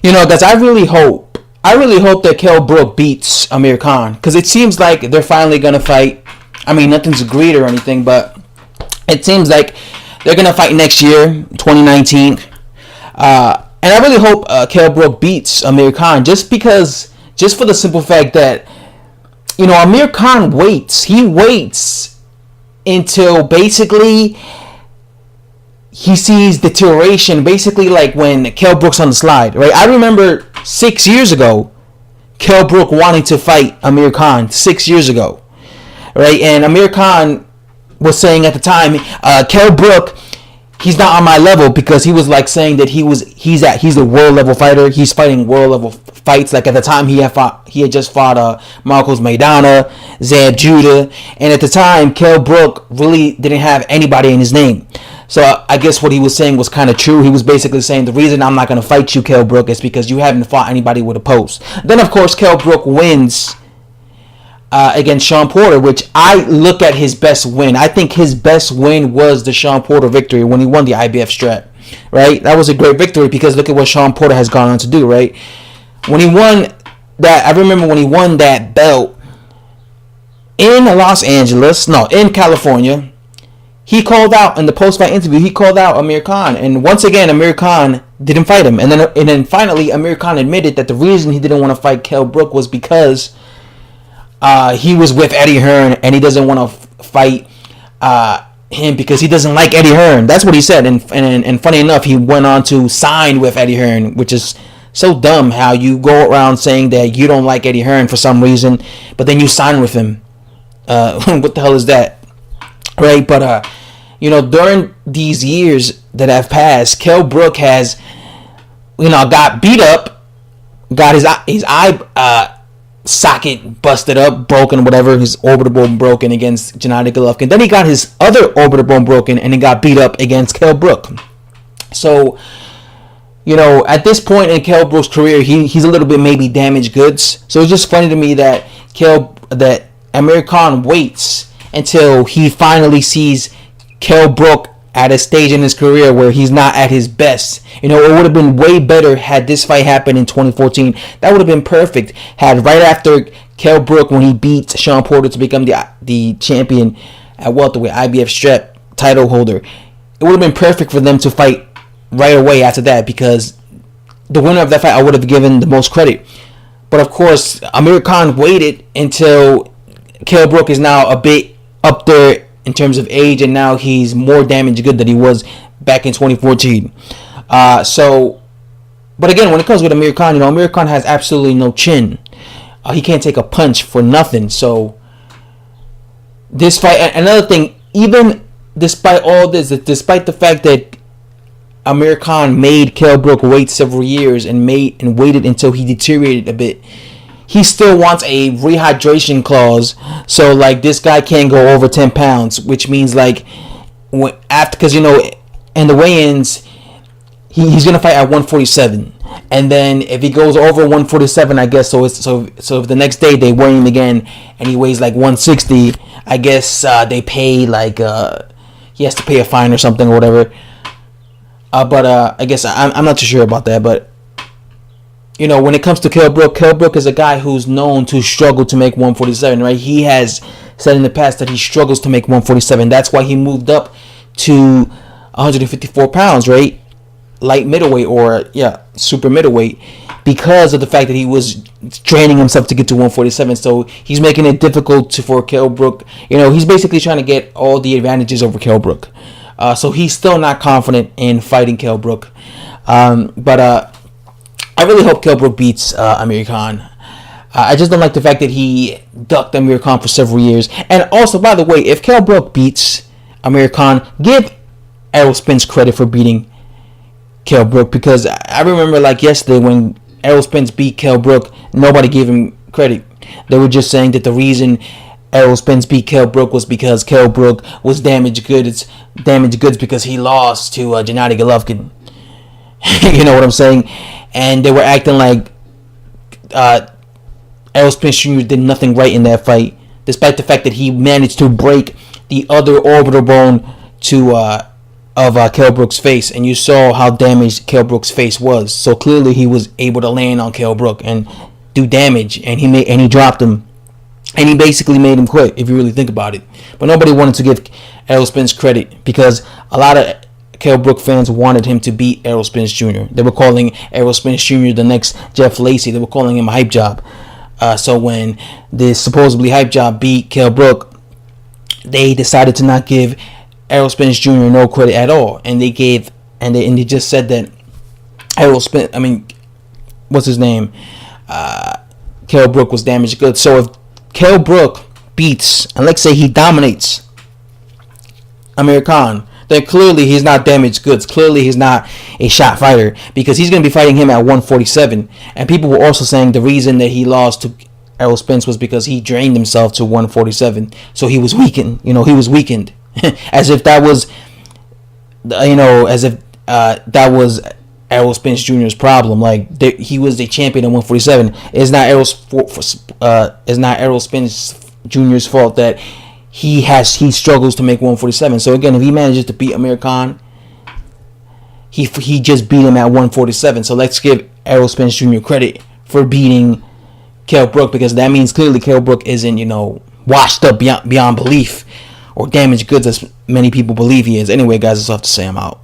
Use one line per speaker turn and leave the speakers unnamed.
Guys, I really hope that Kell Brook beats Amir Khan, because it seems like they're finally gonna fight. I mean, nothing's agreed or anything, but it seems like they're gonna fight next year, 2019. And I really hope Kell Brook beats Amir Khan, just for the simple fact that Amir Khan waits. He waits until basically he sees deterioration, basically like when Kell Brook's on the slide, right? I remember 6 years ago, Kell Brook wanting to fight Amir Khan 6 years ago, right? And Amir Khan was saying at the time, Kell Brook, he's not on my level, because he was like saying that he's a world level fighter. He's fighting world level fights. Like at the time he had just fought Marcos Maidana, Zab Judah, and at the time Kell Brook really didn't have anybody in his name. So I guess what he was saying was kind of true. He was basically saying the reason I'm not going to fight you, Kell Brook, is because you haven't fought anybody with a post. Then of course Kell Brook wins against Sean Porter, which I look at his best win. I think his best win was the Sean Porter victory when he won the IBF strap, right? That was a great victory, because look at what Sean Porter has gone on to do, right? When he won that, I remember when he won that belt in in California, he called out in the post-fight interview, he called out Amir Khan, and once again Amir Khan didn't fight him. And then finally Amir Khan admitted that the reason he didn't want to fight Kell Brook was because he was with Eddie Hearn, and he doesn't want to fight him because he doesn't like Eddie Hearn. That's what he said. And funny enough, he went on to sign with Eddie Hearn, which is so dumb, how you go around saying that you don't like Eddie Hearn for some reason, but then you sign with him. What the hell is that? Right? But during these years that have passed, Kell Brook has got beat up, got his eye socket busted up, broken, whatever, his orbital bone broken against Gennady Golovkin. Then he got his other orbital bone broken, and he got beat up against Kell Brook. So at this point in Kell Brook's career, he's a little bit maybe damaged goods. So it's just funny to me that Amir Khan waits until he finally sees Kell Brook at a stage in his career where he's not at his best. It would have been way better had this fight happened in 2014. That would have been perfect. Had right after Kell Brook, when he beat Sean Porter to become the champion at welterweight, IBF strap title holder, it would have been perfect for them to fight right away after that, because the winner of that fight I would have given the most credit. But of course, Amir Khan waited until Kell Brook is now a bit up there in terms of age, and now he's more damaged good than he was back in 2014. But again, when it comes with Amir Khan, Amir Khan has absolutely no chin. He can't take a punch for nothing. So this fight, another thing, even despite all this, despite the fact that Amir Khan made Kell Brook wait several years and waited until he deteriorated a bit, he still wants a rehydration clause, so like this guy can't go over 10 pounds, which means like because in the weigh-ins he's gonna fight at 147, and then if he goes over 147, I guess so if the next day they weigh him again and he weighs like 160, I guess they pay like he has to pay a fine or something or whatever. But I guess I'm not too sure about that, but when it comes to Kell Brook is a guy who's known to struggle to make 147, right? He has said in the past that he struggles to make 147. That's why he moved up to 154 pounds, right? Light middleweight, or super middleweight, because of the fact that he was training himself to get to 147. So he's making it difficult for Kell Brook. He's basically trying to get all the advantages over Kell Brook. So he's still not confident in fighting Kell Brook. But I really hope Kell Brook beats Amir Khan. I just don't like the fact that he ducked Amir Khan for several years. And also, by the way, if Kell Brook beats Amir Khan, give Errol Spence credit for beating Kell Brook, because I remember like yesterday when Errol Spence beat Kell Brook, nobody gave him credit. They were just saying that the reason Errol Spence beat Kell Brook was because Kell Brook was damaged goods because he lost to Gennady Golovkin. You know what I'm saying? And they were acting like Errol Spence Jr. did nothing right in that fight, despite the fact that he managed to break the other orbital bone to of Kell Brook's face, and you saw how damaged Kell Brook's face was. So clearly he was able to land on Kell Brook and do damage, and he dropped him, and he basically made him quit, if you really think about it. But nobody wanted to give Errol Spence credit, because a lot of Kell Brook fans wanted him to beat Errol Spence Jr. They were calling Errol Spence Jr. the next Jeff Lacey. They were calling him a hype job. So when this supposedly hype job beat Kell Brook, they decided to not give Errol Spence Jr. no credit at all, and they just said that Errol Spence, what's his name, Kell Brook was damaged goods. So if Kell Brook beats, and let's say he dominates Amir Khan, then clearly he's not damaged goods. Clearly he's not a shot fighter, because he's going to be fighting him at 147. And people were also saying the reason that he lost to Errol Spence was because he drained himself to 147. So he was weakened. He was weakened. As if that was, that was Errol Spence Jr.'s problem. Like, he was the champion at 147. It's not Errol Spence Jr.'s fault that he struggles to make 147. So again, if he manages to beat Amir Khan, he just beat him at 147. So let's give Errol Spence Jr. credit for beating Kell Brook, because that means clearly Kell Brook isn't, washed up beyond belief or damaged goods as many people believe he is. Anyway, guys, that's all I have to say. I'm out.